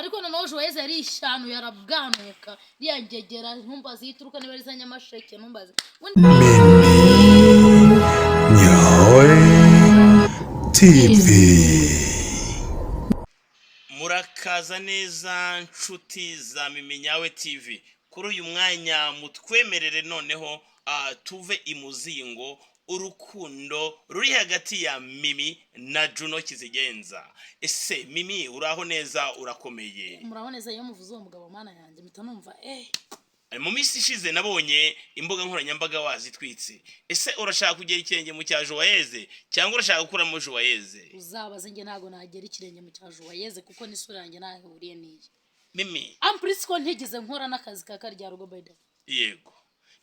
ariko noneho Joyeux yari ishanu yarabwanuka riyangegera ntumbaze yituruka niba ari zanyamasheke ntumbaze Nyawe TV. Murakaza neza nshuti za Mimi Nyawe TV. Kuri uyu mwanya mutwemerere noneho tuve imuzingo urukundo ruri hagati ya Mimi na Juno Kizigenza. Ese Mimi uraho neza urakomeye? Muraho neza iyo muvuze uwo mugabo mana yanjye mpita numva mu minsi ishize nabonye imbuga nkoranyambaga wazitwitse. Ese urashaka kugera ikirenge mu cya Joyeux cyangwa urashaka gukuramo Joyeux? Uzabaze nge ntago nagera ikirenge mu cya Joyeux kuko n'isura yanjye nahuriye niye. Mimi Amprise ko ntigeze nkora n'akazi kakarya rugo by the. Yego.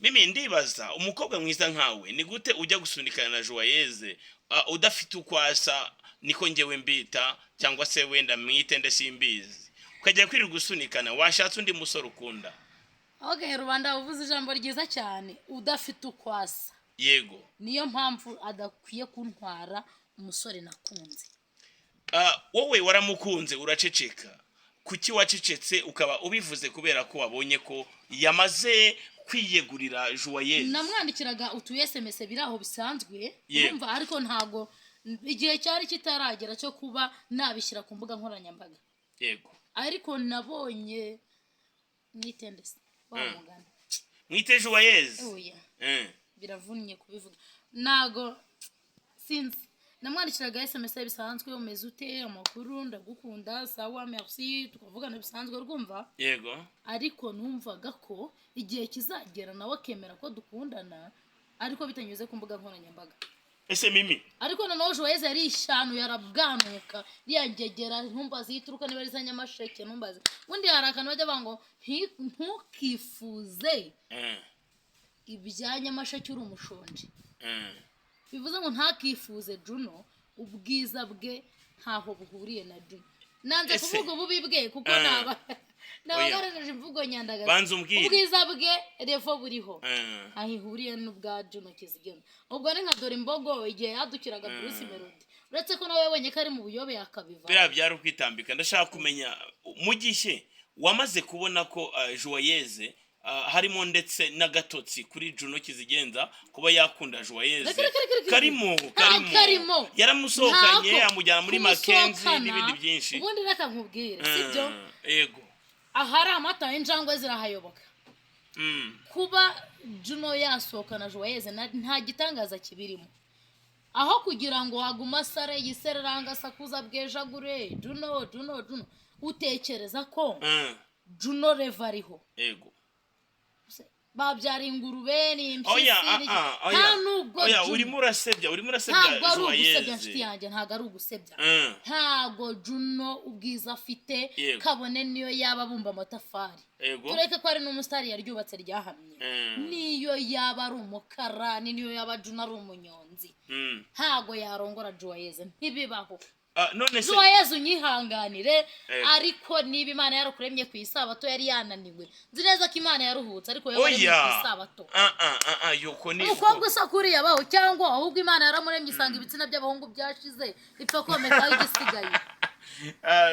Mimi ndibaza umukobwa mwiza nkawe ni gute ujya gusunikana na Joyeux udafite ukwasa niko ngewe mbita cyangwa se wenda mwite ndesimbizi. Ukajya kwiri gusunikana washatse undi musore ukunda. Okay, rubanda uvuze ijambo ryiza cyane udafite ukwasa. Yego. Niyo mpamvu adakwiye kuntwara umusore nakunze. Wowe waramukunze uraceceka. Kuki wacecetse ukaba ubivuze kubera ko wabonye ko yamaze kwiyegurira Joyeux? Namwandikiraga utu SMS biraho bisanzwe urumva ariko ntago igihe cyari kitaragera cyo kuba nabishyira ku mbuga nkoranyambaga. Yego. Ariko nabonye nitendese wamugana. Mwite Joyeux? Oya. Biravunnye kubivuga. Nago sinzi namwandikiraga SMS bisanzwe umeze ute amakuru ndagukunda sawa merci tukavugana bisanzwe urumva. Yego. Ariko numvaga ko igihe kizagera nawe akemera ko dukundana ariko bitanyuze ku mbuga nkoranyambaga. Ese Mimi ariko noneho Joyeux yari ishanu yarabwanuka riyangegera ntumbaze yituruka niba ari zanyamasheke ntumbaze undi harakana bajya bango ntukifuze ibyanyamasheke uri umushonje. Bivuze ngo ntakifuze Juno ubwiza bwe ntaho buhuriye na Juno. Nanze kuvuga ububi bwe kuko nabagaragaje imvugo nyandagaza. Ubwiza bwe revo buriho ahihuriye n'ubwa Juno Kizigenza. Ubwo ni nka dore imbogo igihe yadukiraga Bruce Melody. Uretse ko nawe wenye kari mu buyobe yakabiva. Bira byari kwitambika. Ndashaka kumenya mugishe wamaze kubona ko Joyeux harimo ndetse n'agatotsi kuri Juno Kizigenza kuba yakunda Joyeux. Karimo yaramusohokanye amujyana muri Mackenzie n'ibindi byinshi. Ubundi reka nkubwire sibyo? Yego. Ahari amata injangwe zirahayoboka. Kuba Juno yasohoka na Joyeux nta gitangaza kibirimo. Aho kugira ngo aguma sare yisereranga sakuza bwejagure Juno utekereza ko Juno revariho. Yego. Babyara ingurube ni impyisi. Oya urimo urasebya Joyeux. Ntago ari ugusebya. Ntago Juno ubwiza afite kabone niyo yaba bumba amatafari. Tureke ko ari n'umusitari yaryubatse ryahamye. Niyo yaba ari umukara niyo yaba Juno ari umunyonzi. Ntago yarongora Joyeux ntibibaho. None se Joyeux unyihanganire ariko niba Imana yarukuremye ku isabato yari yananiwe. Nzi neza ko Imana yaruhutse ariko yabaremye ku isabato. Yuko ni uko gusa kuri yabaho cyangwa ahubwo Imana yaramuremye isanga ibitsina by'abahungu byashize ipfa komeka igisigaye.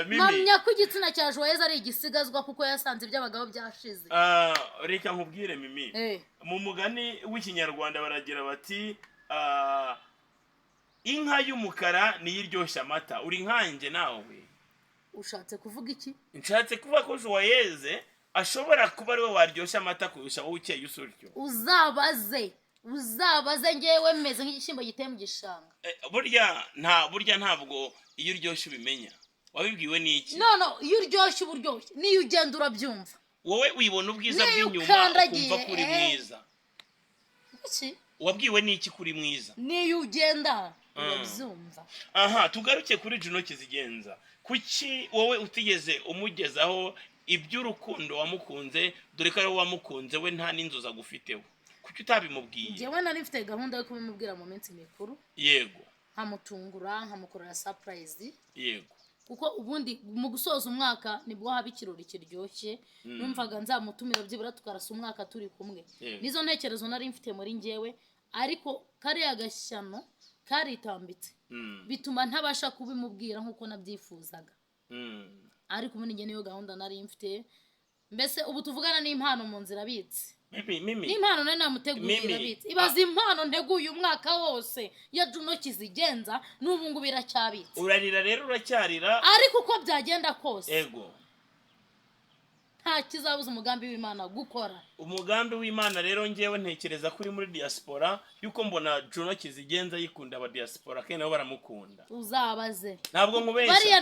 Mamya ko igitsina cya Joyeux ari igisigazwa kuko yasanze iby'abagabo byashize. Reka nkubwire Mimi. Mu mugani w'ikinyarwanda baragira bati inka y'umukara niyo iryoshya amata. Uri nkanjye nawe. Ushatse kuvuga iki? Nshatse kuvuga ko Joyeux ashobora kuba ari we waryoshya amata kurusha wowe ukeye usuryo. Uzabaze ngewe meze nk'igishimbo giteye mu gishanga. Burya ntabwo iyo uryoshye ubimenya. Wabibwiwe n'iki? No iyo uryoshye uburyoshye niyo ugenda urabyumva. Wowe wibona ubwiza bw'inyuma ukumva kuri mwiza. Iki? Wabwiwe n'iki kuri mwiza? Niyo ugenda urabyumva. Tugaruke kuri Juno Kizigenza. Kuki wowe utigeze umugezaho iby'urukundo wamukunze dore ko ari wamukunze we nta n'inzoza gufiteho? Kuki utabimubwiye? Jewe nari mfite gahunda yo kubimubwira mu minsi mikuru. Yego. Nkamutungura nkamukorera surprise. Yego. Kuko ubundi mu gusoza umwaka nibwo haba ikirori kiryoshye. Numvaga nzamutumira byibura tukarasa umwaka turi kumwe. Nizo ntekerezo nari mfite muri ngewe ariko kari agashyano karitambitse. Bituma ntabasha kubimubwira nkuko nabyifuzaga. ariko ubu niyo gahunda nari mfite mbese ubu tuvugana n'impano mu nzira abitse n'impano nari namuteguriye irabitse ibaza impano nteguye umwaka wose ya Juno Kizigenza n'ubu ngo biracyabitse urarira rero uracyarira ariko uko byagenda kose ego nta kizabuza umugambi w'Imana gukora umugambi w'Imana rero ngewe ntekereza kuri muri diaspora yuko mbona Juno Kizigenza yikunda aba diaspora kandi nabo baramukunda uzabaze ntabwo nkubeshya bariya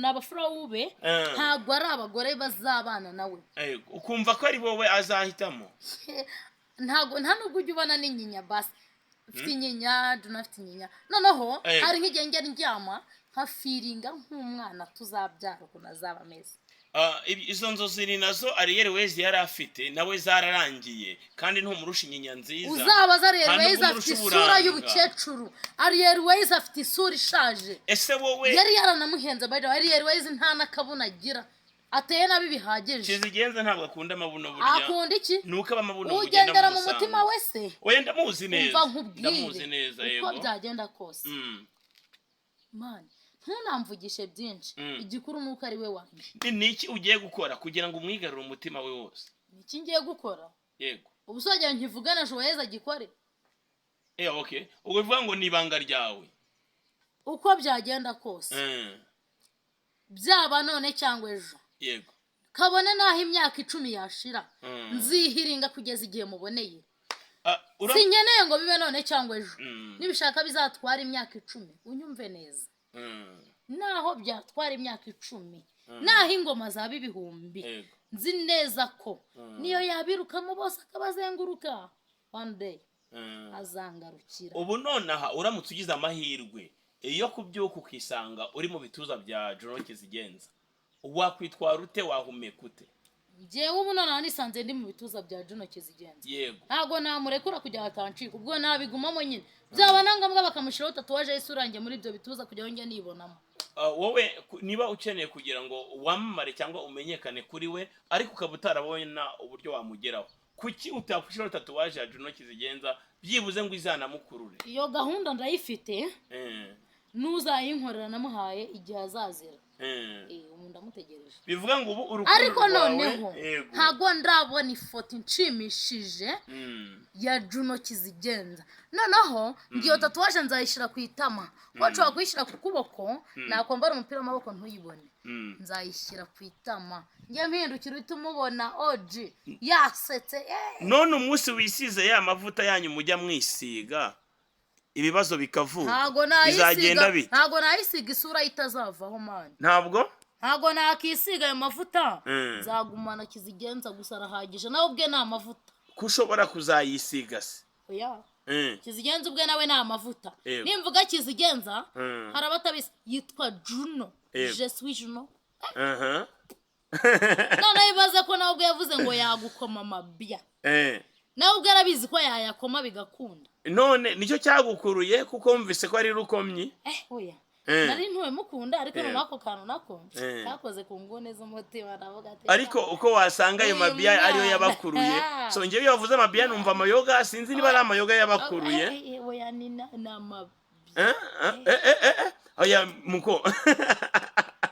naba flow ube ntabwo ari abagore bazabana nawe ukumva ko ari wowe azahitamo ntabwo nta nubwo ujya ubona n'inyinya basi ufite inyinya Juno afite inyinya noneho hari nk'igihe njya ndyama nka feelinga nk'umwana tuzabyara ukuntu azaba ameze izo nzozi ni nazo Ariel Wezi yari afite nawe zararangiye kandi ntumurusha inyinya nziza uzabaza Ariel Wezi afite isura y'ubukecuru Ariel Wezi afite isura ishaje ese wowe yari yaranamuhenze bari Ariel Wezi nta nakabuna agira ateye nabi bihagije Kizigenza ntabwo akunda amabuno burya akunda iki nuko amabuno ugendera mu mutima wese wenda muzi neza ndamuzi neza yego uko byagenda kose man ntunamvugishe byinshi igikuru nuko ari we wanjye niki ugiye gukora kugira ngo umwigarure umutima we wose niki ngiye gukora yego ubusojya nkivugana Joyeza gikore okay ubivuga ngo nibanga ryawe uko byagenda kose byaba none cyangwa ejo yego kabone naho imyaka 10 yashira nzihiringa kugeza igihe muboneye sinkeneye ngo bibe none cyangwa ejo nibishaka bizatwara imyaka 10 unyumve neza naho byatwara imyaka 10 naho ingoma zaba ibihumbi nzi neza ko niyo yabirukamo bose akabazenguruka one day azangarukira ubu nonaha uramutse ugize amahirwe iyo kubyuka ukisanga uri mu bituza bya Juno Kizigenza wakwitwara ute wahumeka ute jewe ubu nonaha nisanze ndi mu bituza bya Juno Kizigenza yego ntago namurekura kujya hatancika ubwo nabigumamo nyine byaba nangambwa bakamushiraho tatuwaje y'isurange muri ibyo bituza kugira ngo nge nibonamo wowe niba ukeneye kugira ngo wamamare cyangwa umenyekane kuri we ariko ukaba utarabona uburyo wamugeraho kuki utakwishiraho tatuwaje ya Juno Kizigenza byibuze ngo izanamukurure iyo gahunda ndayifite nuzayinkorera namuhaye igihe azazira ndamutegereje bivuga ngo ubu urukundo ariko noneho ntago ndabona ifoto inshimishije ya Juno Kizigenza noneho ngiyo tatuwaje nzayishira ku itama wacu wakwishyira ku kuboko nakwambara umupira w'amaboko ntuyibone nzayishyira ku itama njye mpindukira utumubona OG yasetse none umunsi wisize ya mavuta yanyu mujya mwisiga ibibazo bikavuka bizagenda bite ntago nayisiga isura itazavaho man ntago nakisiga ayo mavuta nzagumana Kizigenza gusa arahagije nawe ubwe nta mavuta kushobora kuzayisiga se oya Kizigenza ubwe nawe nta mavuta nimvuga Kizigenza harabatabise yitwa Juno je suis Juno none ibaze ko nawe ubwe yavuze ngo yagukoma amabya nawe ubwe arabizi ko yayakoma bigakunda none nicyo cyagukuruye kuko mvise ko ari rukomyi oya nari ntuwe mukunda ariko nako kantu nako kakoze ku ngone z'umutima navuga ati ariko uko wasanga ayo mabiya ariyo yabakuruye so ngiye yavuze amabiya numva amayoga sinzi niba ari amayoga yabakuruye oya ni namabiya oya muko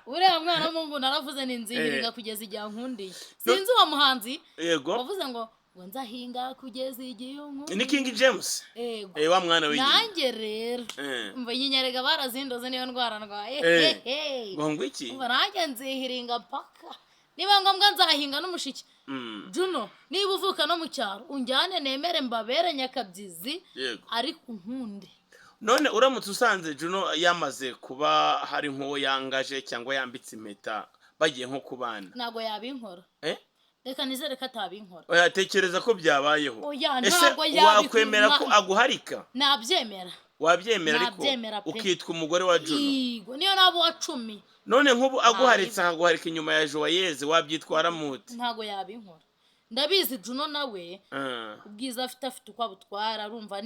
uriya mwana w'umuntu naravuze ninzihiringa kugeza igihe nkundiye sinzi uwo muhanzi wavuze ngo nzahinga kugeza igihe ni King James wa mwana we nanjye rero mva nyinyerega barazindoze niyo ndwara ndwaye ngo iki nanjye nzihiringa paka niba ngombwa nzahinga n'umushiki Juno niba uvuka no mu cyaro unjyane nemere mbabere nyakabyizi ariko nkunde none uramutse usanze Juno yamaze kuba hari nk'uwo yangaje cyangwa yambitse impeta bagiye nko kubana ntago yabinkora reka nizere ko atabinkora oya tekereza ko byabayeho ese wakwemera ko aguharika nabyemera wabyemera ariko ukitwa umugore wa Juno yego niyo nabo wa 10 none nk'ubu aguharitse akaguharika inyuma ya Joyeze wabyitwara mute ntago yabinkora ndabizi Juno nawe ubwiza afite uko abutwara arumva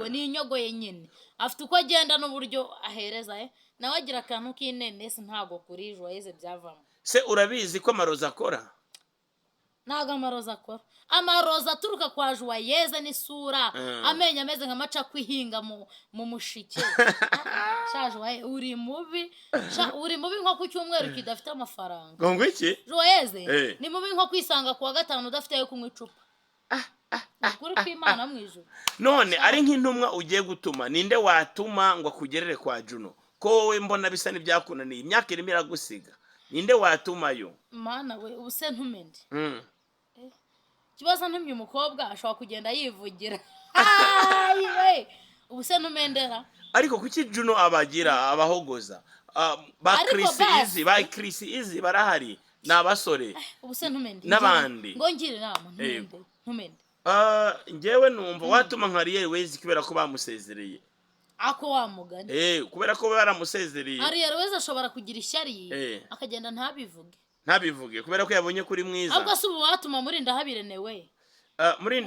n'inyogo ye nyine afite uko agenda n'uburyo ahereza nawe agira akantu k'inenesi ntago kuri Joyeze byavamo se urabizi ko amaroza akora ntago amaroza akora amaroza aturuka kwa Joyeuse n'isura amenyo ameze nk'amaca kwihinga mu mushike shaje waye uri mubi nko ku cyumweru kidafite amafaranga ngo iki Joyeuse ni mubi nko kwisanga kuwa gatanu udafite yo kunywa icupa kuri kw'Imana mwijuru none ari nk'intumwa ugiye gutuma ninde watuma ngo akugerere kwa Juno ko wowe mbona bisa n'ibyakunaniye imyaka irimo iragusiga ninde watumayo mana we ubuse ntumende kibaza ntumye umukobwa ashobora kugenda yivugira we ubuse ntumendera ariko kuki Juno abagira abahogoza ba Chris Easy barahari n'abasore ubuse ntumende n'abandi ngo ngire nama ntumende ngewe numva watuma nka Ariel Wezi kubera ko bamusezereye ako wamugani kubera ko baramusezereye Ariel Wezi ashobora kugira ishyari akagenda ntabivuge kubera ko yabonye kuri mwiza ahubwo se ubu watuma muri ndahabirene we muri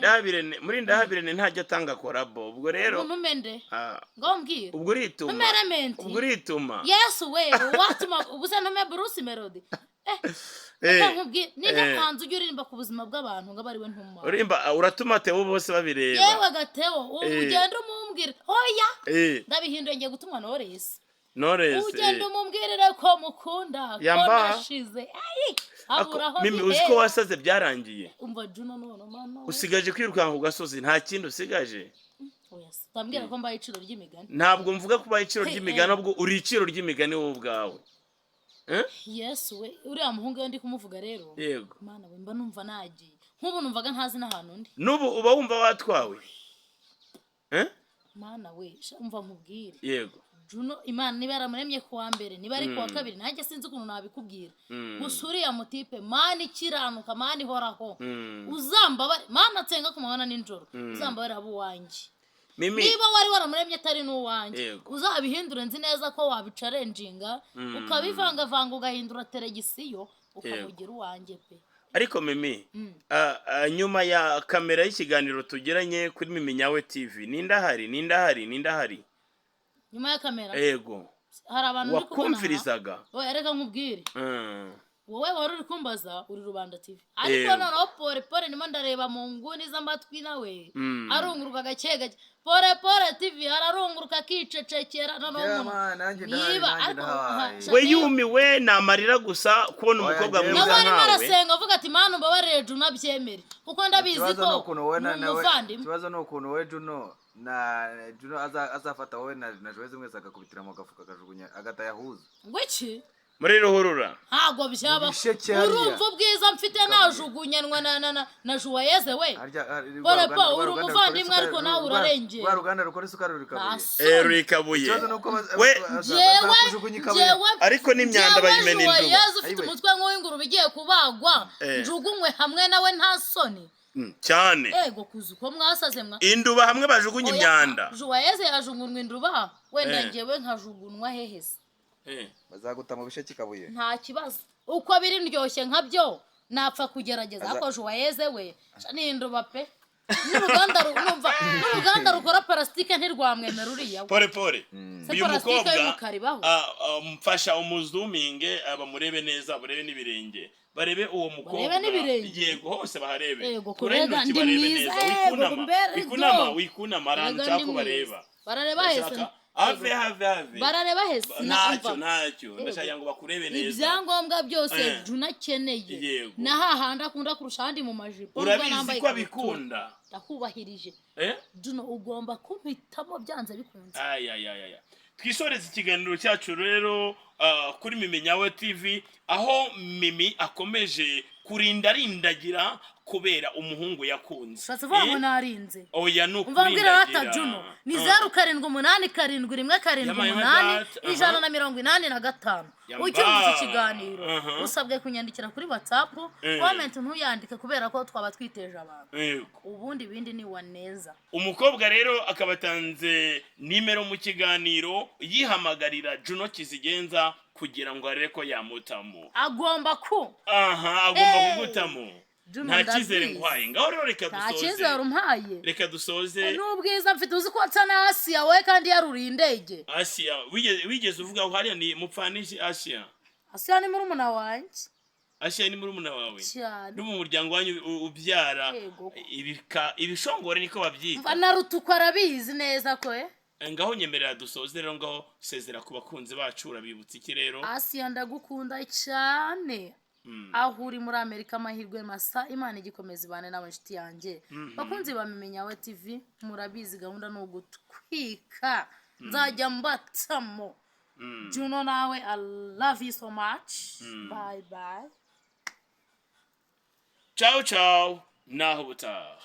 ndahabirene ntajya atanga korabo ubwo rero ntumende ngo mbwira ubwo urituma yesu we watuma ubuse ntume Bruce Melody ninde kanzu ujya uririmba ku buzima bw'abantu ngo abariwe ntuma uratuma Theo bose babireba yewe gateo ugenda umumbwira hoya ndabihinduye ngiye gutuma Knowless ugenda umumbwirire ko mukunda ko nashize mimi uzi ko wasaze byarangiye umva Juno none mana usigaje kwirukanka ku gasozi nta kindi usigaje tambwira ko mbaye iciro ry'imigani ntabwo mvuga ko mbaye iciro ry'imigani ubwo uri iciro ry'imigani wowe ubwawe yesu we uriya muhungu ndi kumuvuga rero yego mana we mba numva nagiye nk'ubu numvaga ntazi n'ahantu ndi n'ubu uba wumva watwawe mana we umva nkubwire yego Juno Imana niba yaramuremye kuwa mbere niba ari kuwa kabiri nanjye sinzi ukuntu nabikubwira gusa uriya mutipe mana ikiranuka mana ihoraho uzambabare mana atsenga ku mabana n'injoro uzambabare abo wanjye niba wari waramuremye atari n'uwanjye uzabihindura nzi neza ko wabicarenjinga ukabivangavanga ugahindura teregisiyo ukamugira uwanjye pe ariko Mimi nyuma ya kamera y'ikiganiro tugiranye kuri Miminyawe TV nindahari nyuma ya kamera yego hari abantu wakumvirizaga reka nkubwire wowe wari uri kumbaza uri Rubanda TV ariko noneho pore nimo ndareba mu nguni z'amatwi nawe arunguruka gake pore TV ararunguruka akicecekera noneho we yumiwe namarira gusa kubona umukobwa mwiza nkawe nawe arasenga avuga ati mana mbabarire Juno byemere kuko ndabizi ko umuvandimwe ikibazo no ukuntu we Juno azafata wowe na Joyeuse mwese agakubitira mu gafuka akajugunya agatayahuza ngwiki muri ruhurura ntago byaba urumva ubwiza mfite najugunyanwa na Joyeuse we uri umuvandimwe ariko nawe urarengeye wa ruganda rukora isukari rurikabuye rurikabuye we jewe ariko n'imyanda bayimena induba Joyeuse ufite umutwe nk'uw'ingurube igiye kubagwa njugunywe hamwe nawe nta soni cyane ego kuzi ko mwasaze induba hamwe bajugunye imyanda Joyeuse yajugunwa induba wenda ngewe nkajugunwa hehese bazaguta mu bisheke kabuye nta kibazo uko biri ndyoshye nkabyo napfa kugerageza ariko Joyeuse we n'induba pe n'uruganda rukora parasitike ntirwamwemera uriya pore uyu mukobwa mfasha umuzuminge abamurebe neza barebe n'ibirenge barebe uwo mukobwa yego hose baharebe yego kurega ndi mwiza wikunama arantu cyako bareba barareba hese have barareba hese ntacyo ndashaka ngo bakurebe neza ibyangombwa byose Juno akeneye na hahandi akunda kurusha handi mu majipo urabizi ko abikunda ndakubahirije Juno ugomba kumpitamo byanze bikunze twisoreze ikiganiro cyacu rero kuri Miminyawe TV aho Mimi akomeje kurindagira kubera umuhungu yakunze savuga ngo narinze oya nukurindagira umva Juno ni 078778 ucyumva iki kiganiro usabwe kunyandikira kuri WhatsApp comment ntuyandike kubera ko twaba twiteje abantu ubundi bindi ni waneza umukobwa rero akabatanze nimero mu kiganiro yihamagarira Juno Kizigenza kugira ngo arebe ko yamutamo agomba kugutamo nta cyizere nkwaye ngaho rero reka dusoze n'ubwiza mfite uzi ko nsa na Asia we kandi yaruriye indege Asia wigeze uvuga aho hariya ni mupfanishi Asia ni murumuna wanjye Asiya ni murumuna wawe cyane no mu muryango wanyu ubyara Yego. ibishongore niko babyita mva na rutuko arabizi neza ko ngaho nyemerera dusoze rero ngaho sezera ku bakunzi bacu urabibutsa iki rero Asiya ndagukunda cyane aho uri muri Amerika amahirwe masa Imana igikomeza ibane nawe nshuti yanjye bakunzi bamimenya wa TV murabizi gahunda no gutwika nzajya mbatamo Juno nawe I love you so much bye bye ciao ciao naho butaha